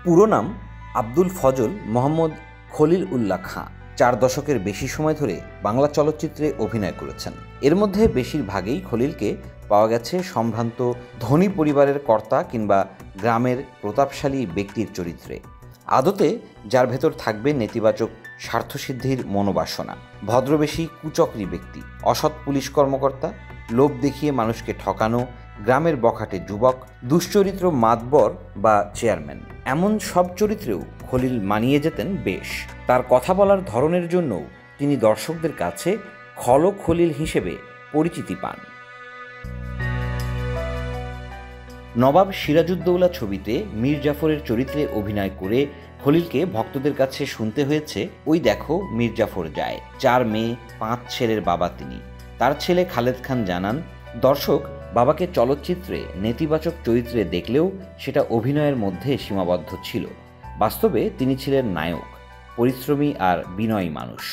পুরো নাম আব্দুল ফজল মোহাম্মদ খলিল উল্লাহ খাঁ। 4 দশকের বেশি সময় ধরে বাংলা চলচ্চিত্রে অভিনয় করেছেন। এর মধ্যে বেশিরভাগই খলিলকে পাওয়া গেছে সম্ভ্রান্ত ধনী পরিবারের কর্তা কিংবা গ্রামের প্রতাপশালী ব্যক্তির চরিত্রে। আদতে যার ভেতর থাকবে নেতিবাচক স্বার্থসিদ্ধির মনোবাসনা, ভদ্রবেশী কুচক্রী ব্যক্তি, অসৎ পুলিশ কর্মকর্তা, লোভ দেখিয়ে মানুষকে ঠকানো, গ্রামের বখাটে যুবক, দুশ্চরিত্র মাতবর বা চেয়ারম্যান, এমন সব চরিত্রেও খলিল মানিয়ে যেতেন বেশ। তার কথা বলার ধরনের জন্যও তিনি দর্শকদের কাছে খল খলিল হিসেবে পরিচিতি পান। নবাব সিরাজউদ্দৌলা ছবিতে মীর জাফরের চরিত্রে অভিনয় করে খলিলকে ভক্তদের কাছে শুনতে হয়েছে, ওই দেখো মীর জাফর যায়। 4 মেয়ে 5 ছেলের বাবা তিনি। তার ছেলে খালেদ খান জানান, দর্শক বাবাকে চলচ্চিত্রে নেতিবাচক চরিত্রে দেখলেও সেটা অভিনয়ের মধ্যে সীমাবদ্ধ ছিল। বাস্তবে তিনি ছিলেন নায়ক, পরিশ্রমী আর বিনয়ী মানুষ।